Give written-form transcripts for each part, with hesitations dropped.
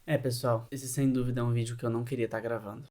Pessoal, esse sem dúvida é um vídeo que eu não queria estar gravando.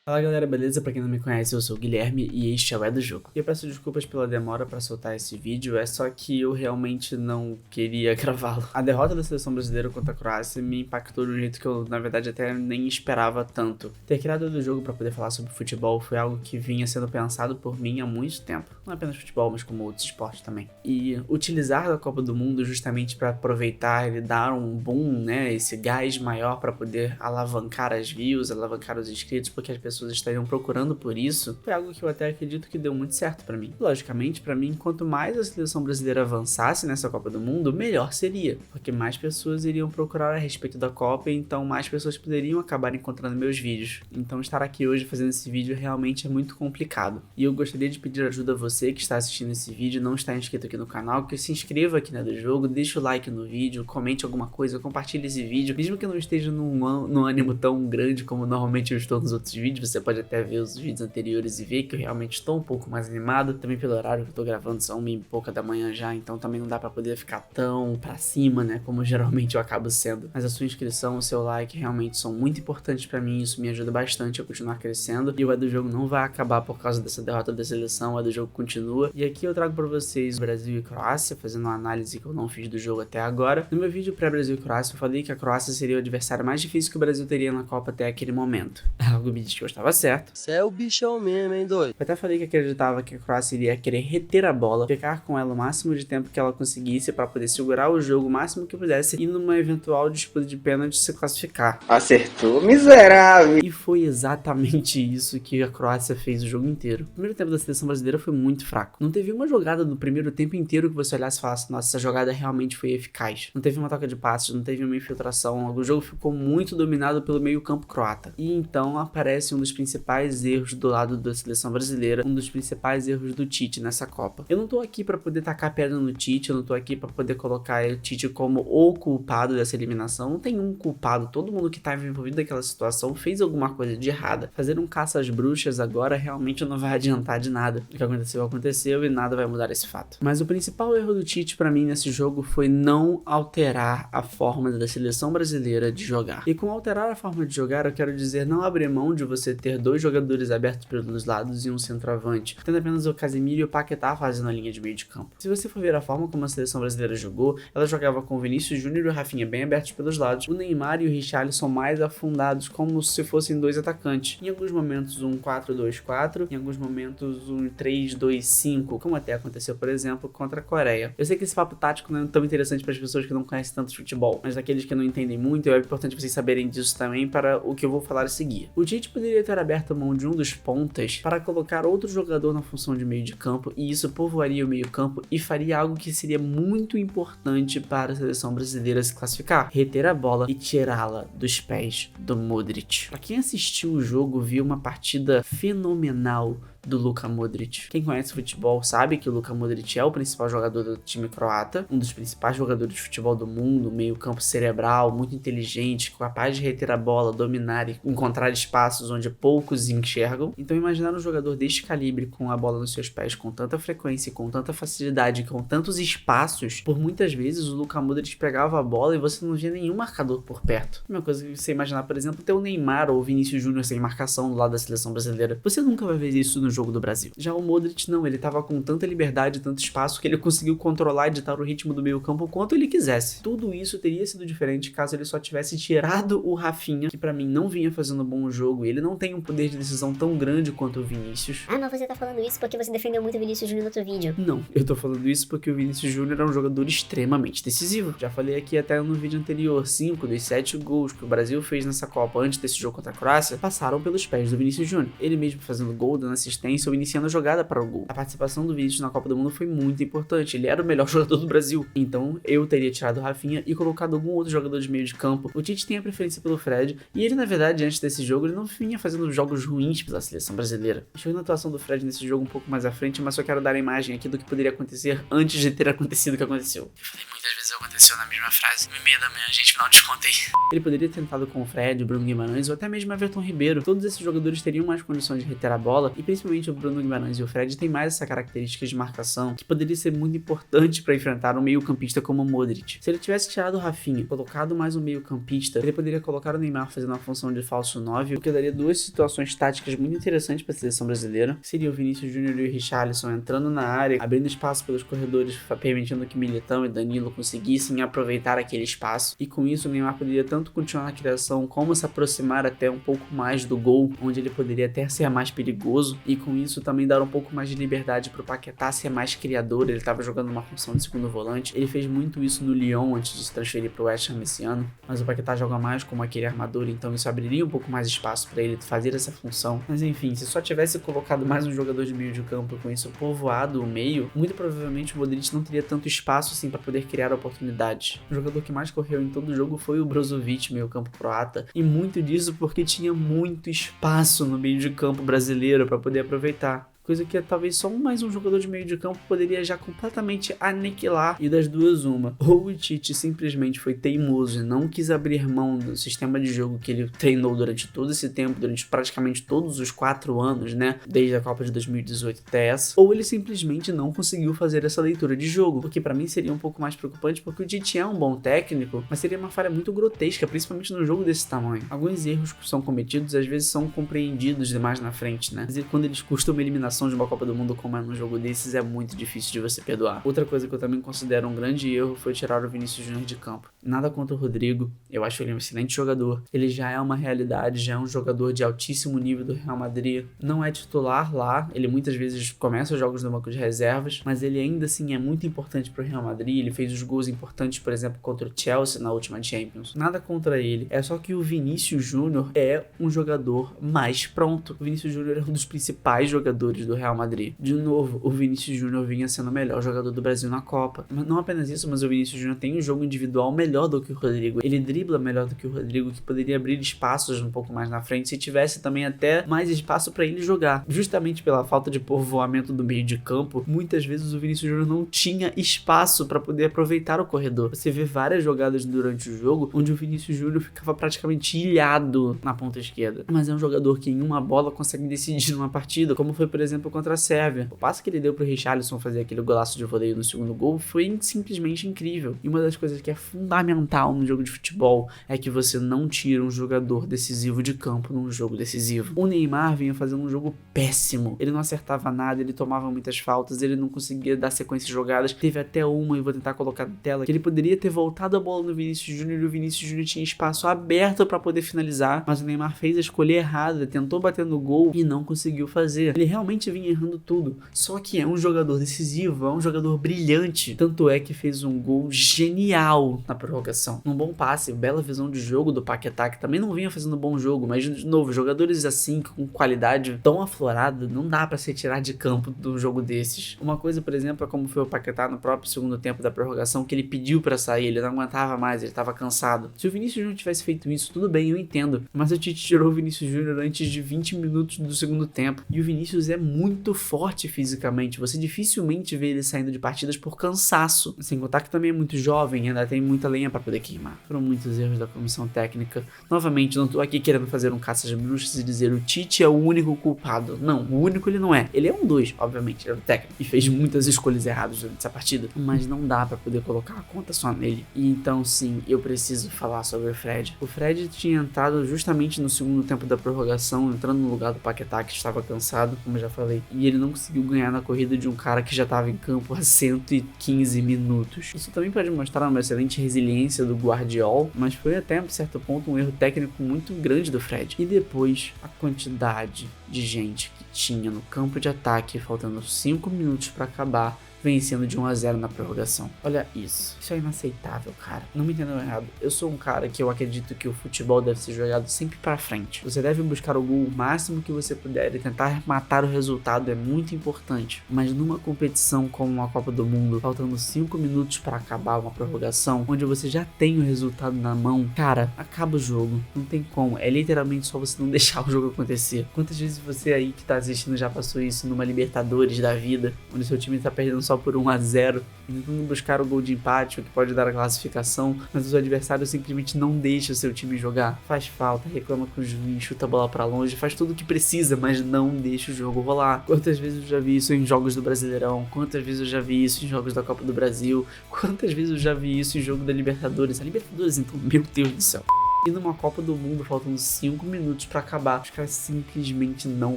Fala galera, beleza? Pra quem não me conhece, eu sou o Guilherme e este é o É do Jogo. E eu peço desculpas pela demora pra soltar esse vídeo, é só que eu realmente não queria gravá-lo. A derrota da seleção brasileira contra a Croácia me impactou de um jeito que eu, na verdade, até nem esperava tanto. Ter criado o do jogo pra poder falar sobre futebol foi algo que vinha sendo pensado por mim há muito tempo. Não apenas futebol, mas como outros esportes também. E utilizar a Copa do Mundo justamente pra aproveitar e dar um boom, né, esse gás maior pra poder alavancar as views, alavancar os inscritos, porque as pessoas estariam procurando por isso, foi algo que eu até acredito que deu muito certo pra mim. Logicamente, pra mim, quanto mais a seleção brasileira avançasse nessa Copa do Mundo, melhor seria, porque mais pessoas iriam procurar a respeito da Copa e então mais pessoas poderiam acabar encontrando meus vídeos. Então estar aqui hoje fazendo esse vídeo realmente é muito complicado. E eu gostaria de pedir ajuda a você que está assistindo esse vídeo e não está inscrito aqui no canal, que se inscreva aqui na do jogo, deixa o like no vídeo, comente alguma coisa, compartilhe esse vídeo, mesmo que eu não esteja num ânimo tão grande como normalmente eu estou nos outros vídeos. Você pode até ver os vídeos anteriores e ver que eu realmente estou um pouco mais animado. Também pelo horário que eu tô gravando, são 1h e pouca da manhã já, então também não dá pra poder ficar tão pra cima, né, como geralmente eu acabo sendo. Mas a sua inscrição, o seu like realmente são muito importantes pra mim, isso me ajuda bastante a continuar crescendo. E o É do Jogo não vai acabar por causa dessa derrota da seleção, o É do Jogo continua. E aqui eu trago pra vocês Brasil e Croácia, fazendo uma análise que eu não fiz do jogo até agora. No meu vídeo pré-Brasil e Croácia, eu falei que a Croácia seria o adversário mais difícil que o Brasil teria na Copa até aquele momento. Algo me diz que eu estava certo. Cê é o bichão mesmo, hein, doido? Eu até falei que acreditava que a Croácia iria querer reter a bola, ficar com ela o máximo de tempo que ela conseguisse para poder segurar o jogo o máximo que pudesse e numa eventual disputa de pênalti se classificar. Acertou, miserável! E foi exatamente isso que a Croácia fez o jogo inteiro. O primeiro tempo da seleção brasileira foi muito fraco. Não teve uma jogada no primeiro tempo inteiro que você olhasse e falasse, nossa, essa jogada realmente foi eficaz. Não teve uma troca de passes, não teve uma infiltração, o jogo ficou muito dominado pelo meio campo croata. E então aparece um dos principais erros do lado da seleção brasileira, um dos principais erros do Tite nessa Copa. Eu não tô aqui pra poder tacar pedra no Tite, eu não tô aqui pra poder colocar o Tite como o culpado dessa eliminação. Não tem um culpado, todo mundo que tava envolvido naquela situação fez alguma coisa de errada. Fazer um caça às bruxas agora realmente não vai adiantar de nada. O que aconteceu e nada vai mudar esse fato. Mas o principal erro do Tite pra mim nesse jogo foi não alterar a forma da seleção brasileira de jogar. E com alterar a forma de jogar, eu quero dizer não abrir mão de você ter dois jogadores abertos pelos lados e um centroavante, tendo apenas o Casemiro e o Paquetá fazendo a linha de meio de campo. Se você for ver a forma como a seleção brasileira jogou, ela jogava com o Vinícius Júnior e o Rafinha bem abertos pelos lados, o Neymar e o Richarlison mais afundados como se fossem dois atacantes. Em alguns momentos um 4-2-4, em alguns momentos um 3-2-5, como até aconteceu, por exemplo, contra a Coreia. Eu sei que esse papo tático não é tão interessante para as pessoas que não conhecem tanto futebol, mas aqueles que não entendem muito, é importante vocês saberem disso também para o que eu vou falar a seguir. O Tite poderia ter aberto a mão de um dos pontas para colocar outro jogador na função de meio de campo e isso povoaria o meio campo e faria algo que seria muito importante para a seleção brasileira se classificar: reter a bola e tirá-la dos pés do Modric. Para quem assistiu o jogo, viu uma partida fenomenal do Luka Modric. Quem conhece futebol sabe que o Luka Modric é o principal jogador do time croata, um dos principais jogadores de futebol do mundo, meio campo cerebral, muito inteligente, capaz de reter a bola, dominar e encontrar espaços onde poucos enxergam. Então imaginar um jogador deste calibre com a bola nos seus pés com tanta frequência, com tanta facilidade, com tantos espaços, por muitas vezes o Luka Modric pegava a bola e você não via nenhum marcador por perto. Uma coisa que você imaginar, por exemplo, ter o Neymar ou o Vinícius Júnior sem marcação do lado da seleção brasileira. Você nunca vai ver isso no jogo do Brasil. Já o Modric não, ele tava com tanta liberdade, tanto espaço, que ele conseguiu controlar e ditar o ritmo do meio campo quanto ele quisesse. Tudo isso teria sido diferente caso ele só tivesse tirado o Rafinha, que pra mim não vinha fazendo um bom jogo, e ele não tem um poder de decisão tão grande quanto o Vinícius. Ah, mas você tá falando isso porque você defendeu muito o Vinícius Júnior no outro vídeo. Não, eu tô falando isso porque o Vinícius Júnior é um jogador extremamente decisivo. Já falei aqui até no vídeo anterior, 5 dos 7 gols que o Brasil fez nessa Copa antes desse jogo contra a Croácia passaram pelos pés do Vinícius Júnior. Ele mesmo fazendo gol, dando assistência ou iniciando a jogada para o gol. A participação do Vinícius na Copa do Mundo foi muito importante, ele era o melhor jogador do Brasil. Então eu teria tirado o Rafinha e colocado algum outro jogador de meio de campo. O Tite tem a preferência pelo Fred, e ele na verdade antes desse jogo ele não vinha fazendo jogos ruins pela seleção brasileira. Chegou na atuação do Fred nesse jogo um pouco mais à frente, mas só quero dar a imagem aqui do que poderia acontecer antes de ter acontecido o que aconteceu. Eu falei muitas vezes aconteceu na mesma frase. 1h30 da manhã, gente, não descontei. Ele poderia ter tentado com o Fred, o Bruno Guimarães ou até mesmo Everton Ribeiro. Todos esses jogadores teriam mais condições de reter a bola e principalmente provavelmente o Bruno Guimarães e o Fred têm mais essa característica de marcação que poderia ser muito importante para enfrentar um meio-campista como o Modric. Se ele tivesse tirado o Rafinha, colocado mais um meio-campista, ele poderia colocar o Neymar fazendo a função de falso 9, o que daria duas situações táticas muito interessantes para a seleção brasileira. Seria o Vinícius Júnior e o Richarlison entrando na área, abrindo espaço pelos corredores, permitindo que Militão e Danilo conseguissem aproveitar aquele espaço. E com isso o Neymar poderia tanto continuar na criação como se aproximar até um pouco mais do gol, onde ele poderia até ser mais perigoso, e com isso também dar um pouco mais de liberdade para o Paquetá ser mais criador. Ele estava jogando uma função de segundo volante, ele fez muito isso no Lyon antes de se transferir para o West Ham esse ano, mas o Paquetá joga mais como aquele armador, então isso abriria um pouco mais de espaço para ele fazer essa função. Mas enfim, se só tivesse colocado mais um jogador de meio de campo com isso povoado o meio, muito provavelmente o Modric não teria tanto espaço assim para poder criar oportunidades. O jogador que mais correu em todo o jogo foi o Brozovic, meio campo croata, e muito disso porque tinha muito espaço no meio de campo brasileiro para poder aproveitar. Coisa que talvez só mais um jogador de meio de campo poderia já completamente aniquilar, e das duas uma. Ou o Tite simplesmente foi teimoso e não quis abrir mão do sistema de jogo que ele treinou durante todo esse tempo, durante praticamente todos os 4 anos, né, desde a Copa de 2018 até essa, ou ele simplesmente não conseguiu fazer essa leitura de jogo, o que pra mim seria um pouco mais preocupante, porque o Tite é um bom técnico, mas seria uma falha muito grotesca, principalmente no jogo desse tamanho. Alguns erros que são cometidos às vezes são compreendidos demais na frente, né, mas quando eles custam uma eliminação de uma Copa do Mundo como é num jogo desses, é muito difícil de você perdoar. Outra coisa que eu também considero um grande erro foi tirar o Vinícius Júnior de campo. Nada contra o Rodrigo, eu acho ele um excelente jogador, ele já é uma realidade, já é um jogador de altíssimo nível do Real Madrid, não é titular lá, ele muitas vezes começa os jogos no banco de reservas, mas ele ainda assim é muito importante pro Real Madrid, ele fez os gols importantes, por exemplo, contra o Chelsea na última Champions. Nada contra ele, é só que o Vinícius Júnior é um jogador mais pronto. O Vinícius Júnior é um dos principais jogadores do Real Madrid. De novo, o Vinícius Júnior vinha sendo o melhor jogador do Brasil na Copa. Mas não apenas isso, mas o Vinícius Júnior tem um jogo individual melhor do que o Rodrigo. Ele dribla melhor do que o Rodrigo, que poderia abrir espaços um pouco mais na frente se tivesse também até mais espaço para ele jogar. Justamente pela falta de povoamento do meio de campo, muitas vezes o Vinícius Júnior não tinha espaço para poder aproveitar o corredor. Você vê várias jogadas durante o jogo onde o Vinícius Júnior ficava praticamente ilhado na ponta esquerda. Mas é um jogador que em uma bola consegue decidir numa partida, como foi, por exemplo, contra a Sérvia. O passe que ele deu pro Richarlison fazer aquele golaço de voleio no segundo gol foi simplesmente incrível. E uma das coisas que é fundamental no jogo de futebol é que você não tira um jogador decisivo de campo num jogo decisivo. O Neymar vinha fazendo um jogo péssimo. Ele não acertava nada, ele tomava muitas faltas, ele não conseguia dar sequência de jogadas. Teve até uma, e vou tentar colocar na tela, que ele poderia ter voltado a bola no Vinícius Júnior e o Vinícius Júnior tinha espaço aberto para poder finalizar, mas o Neymar fez a escolha errada, tentou bater no gol e não conseguiu fazer. Ele realmente vinha errando tudo, só que é um jogador decisivo, é um jogador brilhante, tanto é que fez um gol genial na prorrogação, num bom passe, bela visão de jogo do Paquetá, que também não vinha fazendo um bom jogo, mas de novo, jogadores assim, com qualidade tão aflorada, não dá pra se tirar de campo de um jogo desses. Uma coisa, por exemplo, é como foi o Paquetá no próprio segundo tempo da prorrogação, que ele pediu pra sair, ele não aguentava mais, ele tava cansado. Se o Vinícius Júnior tivesse feito isso, tudo bem, eu entendo, mas o Tite tirou o Vinícius Júnior antes de 20 minutos do segundo tempo, e o Vinícius é muito forte fisicamente, você dificilmente vê ele saindo de partidas por cansaço, sem contar que também é muito jovem, ainda tem muita lenha pra poder queimar. Foram muitos erros da comissão técnica. Novamente, não tô aqui querendo fazer um caça de bruxas e dizer o Tite é o único culpado. Não, o único ele não é. Ele é um dos, obviamente, ele é o técnico e fez muitas escolhas erradas durante essa partida, mas não dá pra poder colocar a conta só nele. E então sim, eu preciso falar sobre o Fred. O Fred tinha entrado justamente no segundo tempo da prorrogação, entrando no lugar do Paquetá, que estava cansado, como eu já falei, e ele não conseguiu ganhar na corrida de um cara que já estava em campo há 115 minutos. Isso também pode mostrar uma excelente resiliência do Guardiola, mas foi até a certo ponto um erro técnico muito grande do Fred. E depois, a quantidade de gente que tinha no campo de ataque, faltando 5 minutos para acabar, vencendo de 1-0 na prorrogação. Olha isso. Isso é inaceitável, cara. Não me entendam errado. Eu sou um cara que eu acredito que o futebol deve ser jogado sempre pra frente. Você deve buscar o gol o máximo que você puder e tentar matar o resultado é muito importante. Mas numa competição como uma Copa do Mundo, faltando 5 minutos pra acabar uma prorrogação, onde você já tem o resultado na mão, cara, acaba o jogo. Não tem como. É literalmente só você não deixar o jogo acontecer. Quantas vezes você aí que tá assistindo já passou isso numa Libertadores da vida, onde seu time tá perdendo só só por 1-0, tentando buscar o gol de empate, o que pode dar a classificação, mas os adversários simplesmente não deixam o seu time jogar. Faz falta, reclama com o juiz, chuta a bola pra longe, faz tudo o que precisa, mas não deixa o jogo rolar. Quantas vezes eu já vi isso em jogos do Brasileirão? Quantas vezes eu já vi isso em jogos da Copa do Brasil? Quantas vezes eu já vi isso em jogo da Libertadores? A Libertadores, então, meu Deus do céu. E numa Copa do Mundo, faltando 5 minutos pra acabar, os caras simplesmente não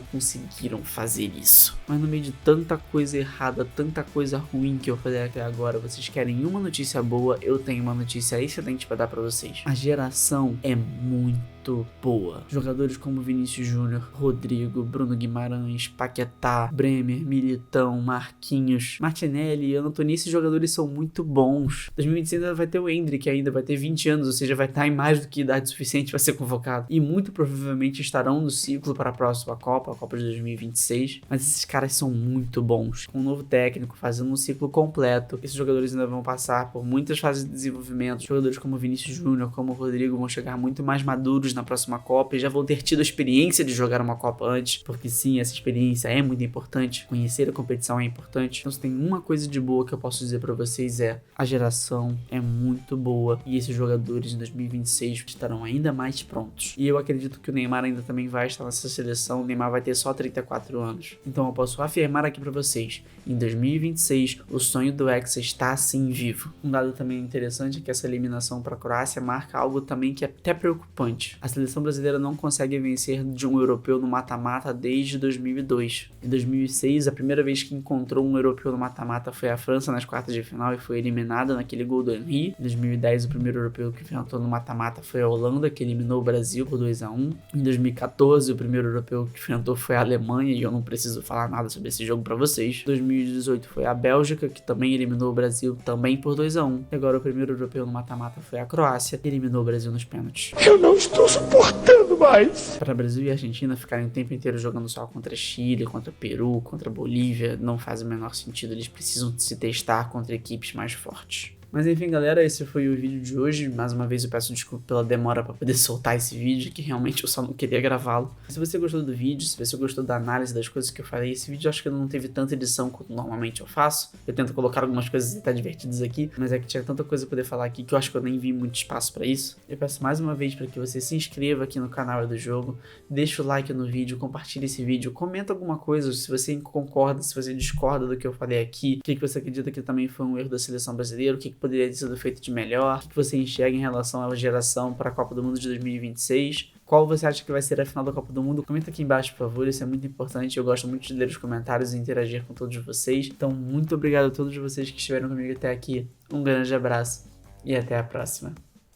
conseguiram fazer isso. Mas no meio de tanta coisa errada, tanta coisa ruim que eu falei até agora, vocês querem uma notícia boa, eu tenho uma notícia excelente pra dar pra vocês. A geração é muito boa. Jogadores como Vinícius Júnior, Rodrigo, Bruno Guimarães, Paquetá, Bremer, Militão, Marquinhos, Martinelli e Antony, esses jogadores são muito bons. 2026 ainda vai ter o Endrick, ainda vai ter 20 anos, ou seja, vai estar em mais do que idade suficiente para ser convocado. E muito provavelmente estarão no ciclo para a próxima Copa, a Copa de 2026. Mas esses caras são muito bons. Com um novo técnico, fazendo um ciclo completo, esses jogadores ainda vão passar por muitas fases de desenvolvimento. Jogadores como Vinícius Júnior, como Rodrigo vão chegar muito mais maduros na próxima Copa e já vão ter tido a experiência de jogar uma Copa antes, porque sim, essa experiência é muito importante, conhecer a competição é importante. Então se tem uma coisa de boa que eu posso dizer pra vocês é, a geração é muito boa e esses jogadores em 2026 estarão ainda mais prontos. E eu acredito que o Neymar ainda também vai estar nessa seleção, o Neymar vai ter só 34 anos. Então eu posso afirmar aqui pra vocês, em 2026 o sonho do Hexa está sim vivo. Um dado também interessante é que essa eliminação pra Croácia marca algo também que é até preocupante. A seleção brasileira não consegue vencer de um europeu no mata-mata desde 2002. Em 2006, a primeira vez que encontrou um europeu no mata-mata foi a França nas quartas de final e foi eliminada naquele gol do Henry. Em 2010, o primeiro europeu que enfrentou no mata-mata foi a Holanda, que eliminou o Brasil por 2-1. Em 2014, o primeiro europeu que enfrentou foi a Alemanha, e eu não preciso falar nada sobre esse jogo pra vocês. Em 2018 foi a Bélgica, que também eliminou o Brasil, também por 2-1. E agora o primeiro europeu no mata-mata foi a Croácia, que eliminou o Brasil nos pênaltis. Eu não estou suportando mais. Para Brasil e Argentina ficarem o tempo inteiro jogando só contra Chile, contra Peru, contra Bolívia, não faz o menor sentido. Eles precisam se testar contra equipes mais fortes. Mas enfim, galera, esse foi o vídeo de hoje. Mais uma vez eu peço desculpa pela demora para poder soltar esse vídeo, que realmente eu só não queria gravá-lo. Se você gostou do vídeo, se você gostou da análise das coisas que eu falei, esse vídeo eu acho que não teve tanta edição quanto normalmente eu faço. Eu tento colocar algumas coisas até divertidas aqui, mas é que tinha tanta coisa pra poder falar aqui que eu acho que eu nem vi muito espaço para isso. Eu peço mais uma vez para que você se inscreva aqui no canal do jogo, deixa o like no vídeo, compartilhe esse vídeo, comenta alguma coisa, se você concorda, se você discorda do que eu falei aqui, o que você acredita que também foi um erro da seleção brasileira, o que poderia ter sido feito de melhor, o que você enxerga em relação à geração para a Copa do Mundo de 2026, qual você acha que vai ser a final da Copa do Mundo, comenta aqui embaixo, por favor, isso é muito importante, eu gosto muito de ler os comentários e interagir com todos vocês, então muito obrigado a todos vocês que estiveram comigo até aqui, um grande abraço e até a próxima.